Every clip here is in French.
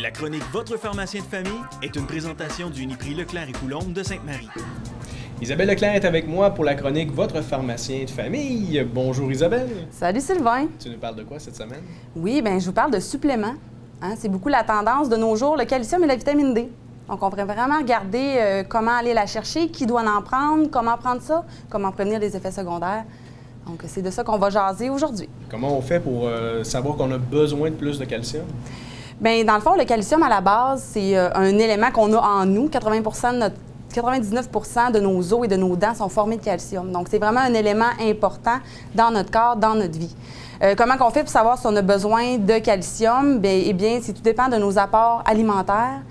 La chronique Votre pharmacien de famille est une présentation du Uniprix Leclerc et Coulombe de Sainte-Marie. Isabelle Leclerc est avec moi pour la chronique Votre pharmacien de famille. Bonjour Isabelle. Salut Sylvain. Tu nous parles de quoi cette semaine? Oui, bien, je vous parle de suppléments. C'est beaucoup la tendance de nos jours, le calcium et la vitamine D. Donc, on pourrait vraiment regarder comment aller la chercher, qui doit en prendre, comment prendre ça, comment prévenir les effets secondaires. Donc, c'est de ça qu'on va jaser aujourd'hui. Comment on fait pour savoir qu'on a besoin de plus de calcium? Bien, dans le fond, le calcium, à la base, c'est un élément qu'on a en nous. 99 de nos os et de nos dents sont formés de calcium. Donc, c'est vraiment un élément important dans notre corps, dans notre vie. Comment on fait pour savoir si on a besoin de calcium? Bien, eh bien, tout dépend de nos apports alimentaires.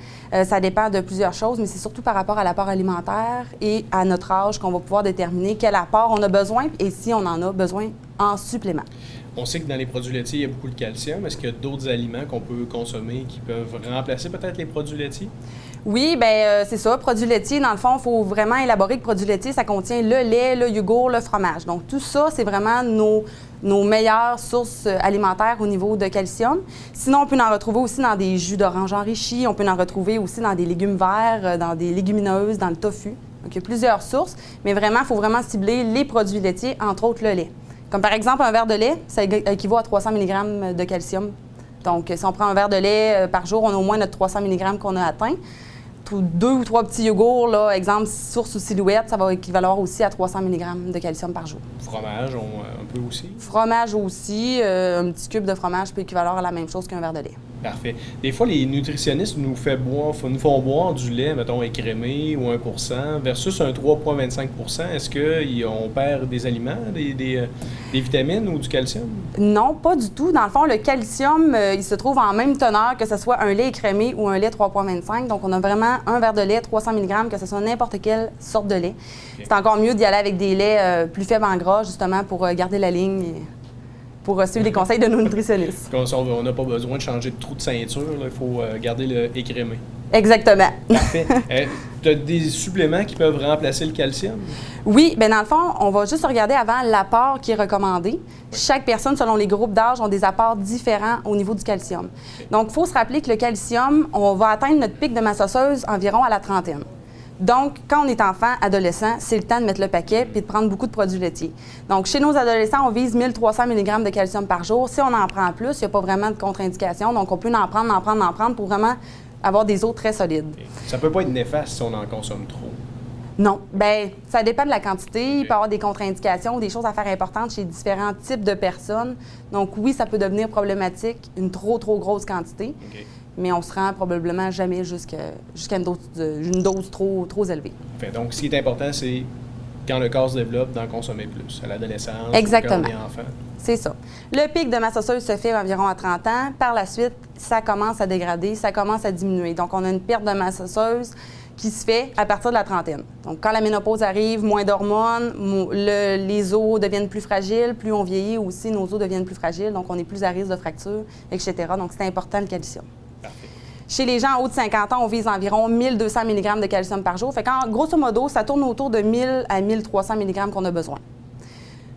Ça dépend de plusieurs choses, mais c'est surtout par rapport à l'apport alimentaire et à notre âge qu'on va pouvoir déterminer quel apport on a besoin et si on en a besoin en supplément. On sait que dans les produits laitiers, il y a beaucoup de calcium. Est-ce qu'il y a d'autres aliments qu'on peut consommer qui peuvent remplacer peut-être les produits laitiers? Oui, bien, c'est ça. Produits laitiers, dans le fond, il faut vraiment élaborer que produits laitiers, ça contient le lait, le yogourt, le fromage. Donc, tout ça, c'est vraiment nos meilleures sources alimentaires au niveau de calcium. Sinon, on peut en retrouver aussi dans des jus d'orange enrichis. On peut en retrouver aussi dans des légumes verts, dans des légumineuses, dans le tofu. Donc, il y a plusieurs sources, mais vraiment, il faut vraiment cibler les produits laitiers, entre autres le lait. Comme par exemple, un verre de lait, ça équivaut à 300 mg de calcium. Donc, si on prend un verre de lait par jour, on a au moins notre 300 mg qu'on a atteint. 2 ou 3 petits yogourts, là, exemple source ou silhouette, ça va équivaloir aussi à 300 mg de calcium par jour. Fromage, un peu aussi? Fromage aussi. Un petit cube de fromage peut équivaloir à la même chose qu'un verre de lait. Parfait. Des fois, les nutritionnistes nous font boire du lait, mettons, écrémé ou 1 versus un 3,25 Est-ce qu'on perd des aliments, des vitamines ou du calcium? Non, pas du tout. Dans le fond, le calcium, il se trouve en même teneur que ce soit un lait écrémé ou un lait 3,25. Donc, on a vraiment un verre de lait, 300 mg, que ce soit n'importe quelle sorte de lait. Okay. C'est encore mieux d'y aller avec des laits plus faibles en gras, justement, pour garder la ligne et pour suivre les conseils de nos nutritionnistes. On n'a pas besoin de changer de trou de ceinture, il faut garder le écrémé. Exactement. Parfait. Tu as des suppléments qui peuvent remplacer le calcium? Oui, bien dans le fond, on va juste regarder avant l'apport qui est recommandé. Oui. Chaque personne, selon les groupes d'âge, ont des apports différents au niveau du calcium. Okay. Donc, il faut se rappeler que le calcium, on va atteindre notre pic de masse osseuse environ à la trentaine. Donc, quand on est enfant, adolescent, c'est le temps de mettre le paquet et de prendre beaucoup de produits laitiers. Donc, chez nos adolescents, on vise 1300 mg de calcium par jour. Si on en prend plus, il n'y a pas vraiment de contre-indication. Donc, on peut en prendre pour vraiment avoir des os très solides. Okay. Ça ne peut pas être néfaste si on en consomme trop? Non. Bien, ça dépend de la quantité. Okay. Il peut y avoir des contre-indications ou des choses à faire importantes chez différents types de personnes. Donc, oui, ça peut devenir problématique, une trop grosse quantité. Okay. Mais on se rend probablement jamais jusqu'à une dose trop élevée. Enfin, donc, ce qui est important, c'est quand le corps se développe, d'en consommer plus, à l'adolescence, exactement. Quand on est enfant. C'est ça. Le pic de masse osseuse se fait environ à 30 ans. Par la suite, ça commence à dégrader, ça commence à diminuer. Donc, on a une perte de masse osseuse qui se fait à partir de la trentaine. Donc, quand la ménopause arrive, moins d'hormones, les os deviennent plus fragiles. Plus on vieillit aussi, nos os deviennent plus fragiles. Donc, on est plus à risque de fracture, etc. Donc, c'est important le calcium. Parfait. Chez les gens en haut de 50 ans, on vise environ 1200 mg de calcium par jour. Fait qu'en grosso modo, ça tourne autour de 1000 à 1300 mg qu'on a besoin.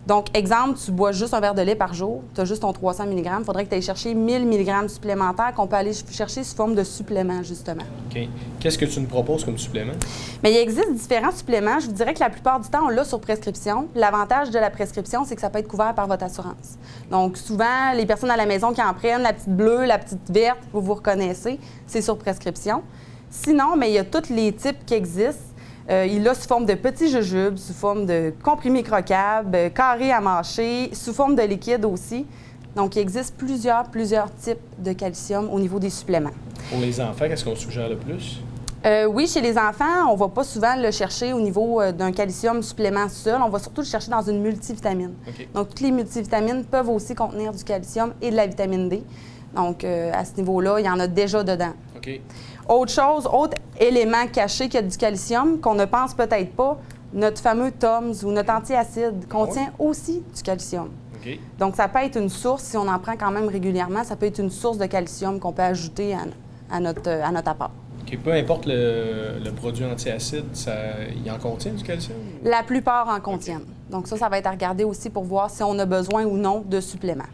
Donc, exemple, tu bois juste un verre de lait par jour, tu as juste ton 300 mg, il faudrait que tu ailles chercher 1000 mg supplémentaires qu'on peut aller chercher sous forme de supplément, justement. OK. Qu'est-ce que tu nous proposes comme supplément? Bien, il existe différents suppléments. Je vous dirais que la plupart du temps, on l'a sur prescription. L'avantage de la prescription, c'est que ça peut être couvert par votre assurance. Donc, souvent, les personnes à la maison qui en prennent, la petite bleue, la petite verte, vous reconnaissez, c'est sur prescription. Sinon, mais il y a tous les types qui existent. Il l'a sous forme de petits jujubes, sous forme de comprimés croquables, carrés à mâcher, sous forme de liquide aussi. Donc, il existe plusieurs types de calcium au niveau des suppléments. Pour les enfants, qu'est-ce qu'on suggère le plus? Oui, chez les enfants, on ne va pas souvent le chercher au niveau d'un calcium supplément seul. On va surtout le chercher dans une multivitamine. Okay. Donc, toutes les multivitamines peuvent aussi contenir du calcium et de la vitamine D. Donc, à ce niveau-là, il y en a déjà dedans. Okay. Autre élément caché qui a du calcium, qu'on ne pense peut-être pas, notre fameux TUMS ou notre antiacide contient aussi du calcium. Okay. Donc, ça peut être une source, si on en prend quand même régulièrement, ça peut être une source de calcium qu'on peut ajouter à notre apport. Okay. Peu importe le produit antiacide, il en contient du calcium? La plupart en contiennent. Okay. Donc, ça va être à regarder aussi pour voir si on a besoin ou non de suppléments.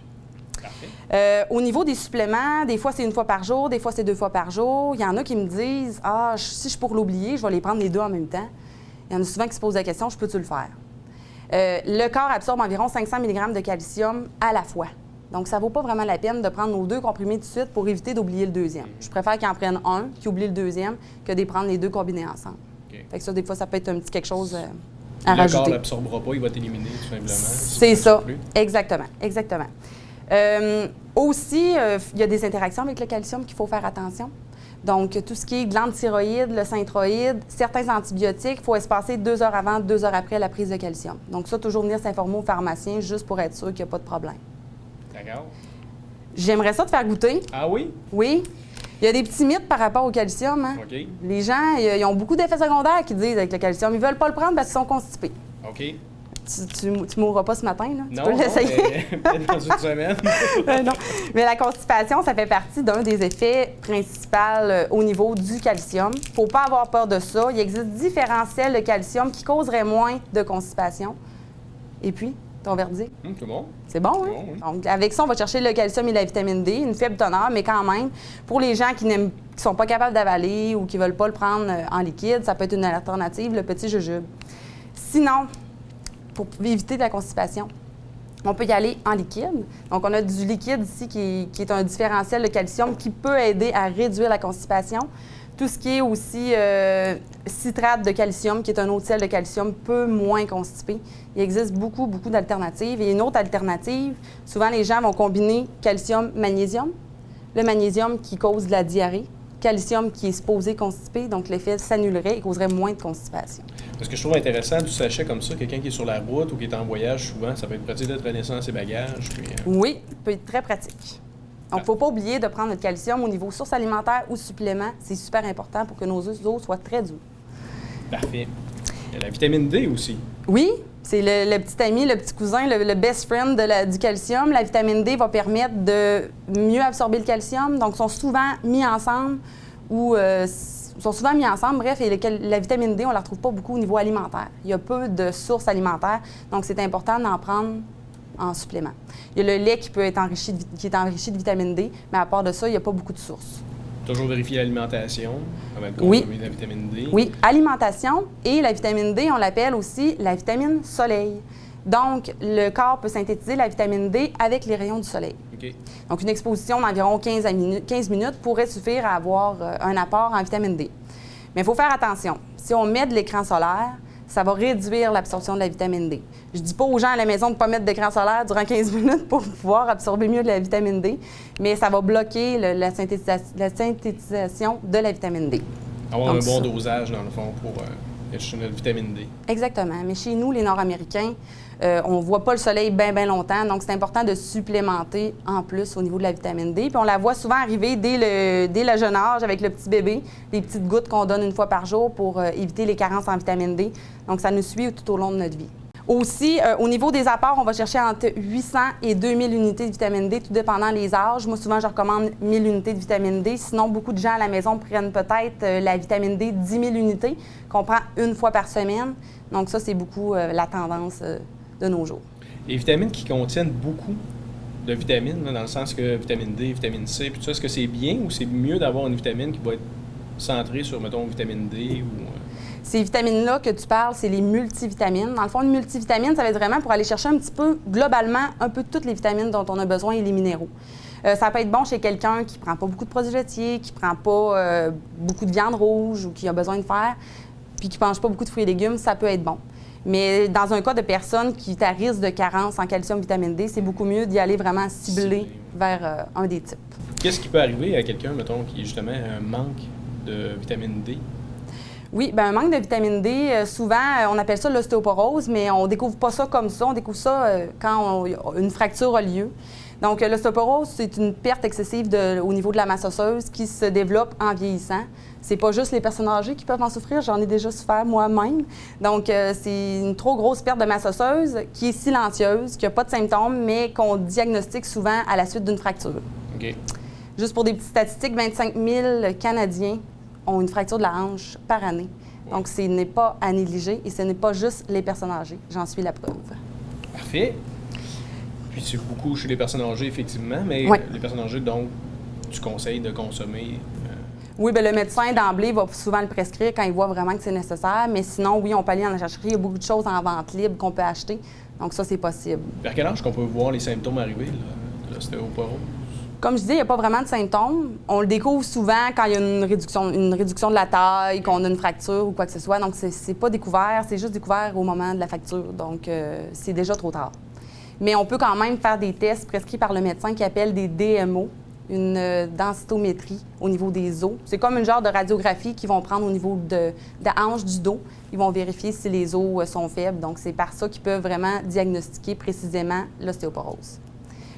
Au niveau des suppléments, des fois, c'est 1 fois par jour, des fois, c'est 2 fois par jour. Il y en a qui me disent « Ah, si je suis pour l'oublier, je vais les prendre les 2 en même temps. » Il y en a souvent qui se posent la question « Je peux-tu le faire? » Le corps absorbe environ 500 mg de calcium à la fois. Donc, ça ne vaut pas vraiment la peine de prendre nos 2 comprimés tout de suite pour éviter d'oublier le deuxième. Je préfère qu'ils en prennent un, qu'ils oublient le deuxième, que de les prendre les 2 combinés ensemble. Okay. Fait que ça, des fois, ça peut être un petit quelque chose à rajouter. Le corps l'absorbera pas, il va t'éliminer tout simplement. C'est ça, exactement, exactement. Aussi, il y a des interactions avec le calcium qu'il faut faire attention. Donc, tout ce qui est glande thyroïde, le synthroïde, certains antibiotiques, il faut espacer 2 heures avant, 2 heures après la prise de calcium. Donc, ça, toujours venir s'informer au pharmacien juste pour être sûr qu'il n'y a pas de problème. D'accord. J'aimerais ça te faire goûter. Ah oui? Oui. Il y a des petits mythes par rapport au calcium. Hein? OK. Les gens, ils ont beaucoup d'effets secondaires qui disent avec le calcium. Ils ne veulent pas le prendre parce qu'ils sont constipés. OK. Tu mourras pas ce matin, là. Tu Non, peux l'essayer. peut-être dans une semaine. Non. Mais la constipation, ça fait partie d'un des effets principaux au niveau du calcium. Il ne faut pas avoir peur de ça. Il existe différents sels de calcium qui causeraient moins de constipation. Et puis, ton verdict? C'est bon. C'est bon, hein? Oui. Donc, avec ça, on va chercher le calcium et la vitamine D, une faible teneur, mais quand même, pour les gens qui ne sont pas capables d'avaler ou qui ne veulent pas le prendre en liquide, ça peut être une alternative, le petit jujube. Sinon, pour éviter la constipation, on peut y aller en liquide. Donc, on a du liquide ici qui est un différentiel de calcium qui peut aider à réduire la constipation. Tout ce qui est aussi citrate de calcium, qui est un autre sel de calcium, peut moins constiper. Il existe beaucoup d'alternatives. Et une autre alternative, souvent les gens vont combiner calcium-magnésium. Le magnésium qui cause de la diarrhée, calcium qui est supposé constiper, donc l'effet s'annulerait et causerait moins de constipation. Ce que je trouve intéressant du sachet comme ça, quelqu'un qui est sur la route ou qui est en voyage souvent, ça peut être pratique de traîner ça dans ses bagages. Puis, Oui, peut être très pratique. Donc, il ne faut pas oublier de prendre notre calcium au niveau source alimentaire ou supplément. C'est super important pour que nos os soient très doux. Parfait. Il y a la vitamine D aussi. Oui, c'est le petit ami, le petit cousin, le best friend du calcium. La vitamine D va permettre de mieux absorber le calcium. Donc, ils sont souvent mis ensemble Bref, et la vitamine D, on ne la retrouve pas beaucoup au niveau alimentaire. Il y a peu de sources alimentaires, donc c'est important d'en prendre en supplément. Il y a le lait qui est enrichi de vitamine D, mais à part de ça, il n'y a pas beaucoup de sources. Toujours vérifier l'alimentation avant de consommer de la vitamine D. Oui, alimentation et la vitamine D, on l'appelle aussi la vitamine soleil. Donc, le corps peut synthétiser la vitamine D avec les rayons du soleil. OK. Donc, une exposition d'environ 15 minutes pourrait suffire à avoir un apport en vitamine D. Mais il faut faire attention. Si on met de l'écran solaire, ça va réduire l'absorption de la vitamine D. Je ne dis pas aux gens à la maison de ne pas mettre d'écran solaire durant 15 minutes pour pouvoir absorber mieux de la vitamine D, mais ça va bloquer la synthétisation de la vitamine D. Avoir Donc, un bon dosage, dans le fond, pour chercher notre vitamine D. Exactement. Mais chez nous, les Nord-Américains, on ne voit pas le soleil bien longtemps, donc c'est important de supplémenter en plus au niveau de la vitamine D. Puis on la voit souvent arriver dès le jeune âge avec le petit bébé, des petites gouttes qu'on donne 1 fois par jour pour éviter les carences en vitamine D. Donc ça nous suit tout au long de notre vie. Aussi, au niveau des apports, on va chercher entre 800 et 2000 unités de vitamine D, tout dépendant des âges. Moi, souvent, je recommande 1000 unités de vitamine D. Sinon, beaucoup de gens à la maison prennent peut-être la vitamine D 10 000 unités, qu'on prend 1 fois par semaine. Donc ça, c'est beaucoup la tendance de nos jours. Les vitamines qui contiennent beaucoup de vitamines, là, dans le sens que vitamine D, vitamine C, puis tout ça, est-ce que c'est bien ou c'est mieux d'avoir une vitamine qui va être centrée sur, mettons, vitamine D ou... Ces vitamines-là que tu parles, c'est les multivitamines. Dans le fond, une multivitamine, ça va être vraiment pour aller chercher un petit peu, globalement, un peu toutes les vitamines dont on a besoin et les minéraux. Ça peut être bon chez quelqu'un qui ne prend pas beaucoup de produits laitiers, qui ne prend pas beaucoup de viande rouge ou qui a besoin de fer, puis qui ne mange pas beaucoup de fruits et légumes, ça peut être bon. Mais dans un cas de personne qui est à risque de carence en calcium, vitamine D, c'est beaucoup mieux d'y aller vraiment ciblé vers un des types. Qu'est-ce qui peut arriver à quelqu'un, mettons, qui justement a un manque de vitamine D? Oui, bien, un manque de vitamine D, souvent, on appelle ça l'ostéoporose, mais on ne découvre pas ça comme ça. On découvre ça quand une fracture a lieu. Donc, l'ostéoporose, c'est une perte excessive au niveau de la masse osseuse qui se développe en vieillissant. C'est pas juste les personnes âgées qui peuvent en souffrir, j'en ai déjà souffert moi-même. Donc, c'est une trop grosse perte de masse osseuse qui est silencieuse, qui n'a pas de symptômes, mais qu'on diagnostique souvent à la suite d'une fracture. OK. Juste pour des petites statistiques, 25 000 Canadiens ont une fracture de la hanche par année. Donc, ce n'est pas à négliger et ce n'est pas juste les personnes âgées. J'en suis la preuve. Parfait. Puis c'est beaucoup chez les personnes âgées, effectivement, mais Oui. les personnes âgées, donc, tu conseilles de consommer. Oui, bien, le médecin d'emblée va souvent le prescrire quand il voit vraiment que c'est nécessaire. Mais sinon, oui, on peut aller dans la chercherie. Il y a beaucoup de choses en vente libre qu'on peut acheter. Donc ça, c'est possible. Vers quel âge qu'on peut voir les symptômes arriver là, de l'ostéoporose? Comme je dis, il n'y a pas vraiment de symptômes. On le découvre souvent quand il y a une réduction de la taille, qu'on a une fracture ou quoi que ce soit. Donc, c'est pas découvert, c'est juste découvert au moment de la fracture. Donc, c'est déjà trop tard. Mais on peut quand même faire des tests prescrits par le médecin qui appelle des DMO, une densitométrie au niveau des os. C'est comme une genre de radiographie qu'ils vont prendre au niveau de la hanche du dos. Ils vont vérifier si les os sont faibles. Donc, c'est par ça qu'ils peuvent vraiment diagnostiquer précisément l'ostéoporose.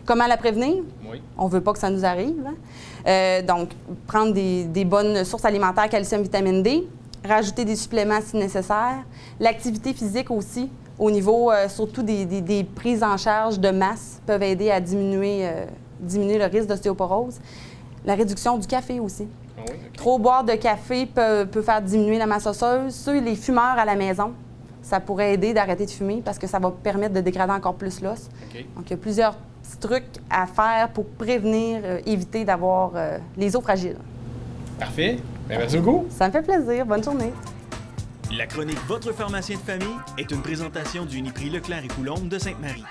Comment la prévenir? Oui. On ne veut pas que ça nous arrive. Donc, prendre des bonnes sources alimentaires, calcium, vitamine D, rajouter des suppléments si nécessaire. L'activité physique aussi, au niveau surtout des prises en charge de masse, peuvent aider à diminuer le risque d'ostéoporose. La réduction du café aussi. Ah oui, OK. Trop boire de café peut faire diminuer la masse osseuse. Les fumeurs à la maison, ça pourrait aider d'arrêter de fumer parce que ça va permettre de dégrader encore plus l'os. OK. Donc, il y a plusieurs petits trucs à faire pour prévenir, éviter d'avoir les os fragiles. Parfait. Bien, merci beaucoup. Ça me fait plaisir. Bonne journée. La chronique Votre pharmacien de famille est une présentation du Uniprix Leclerc et Coulombe de Sainte-Marie.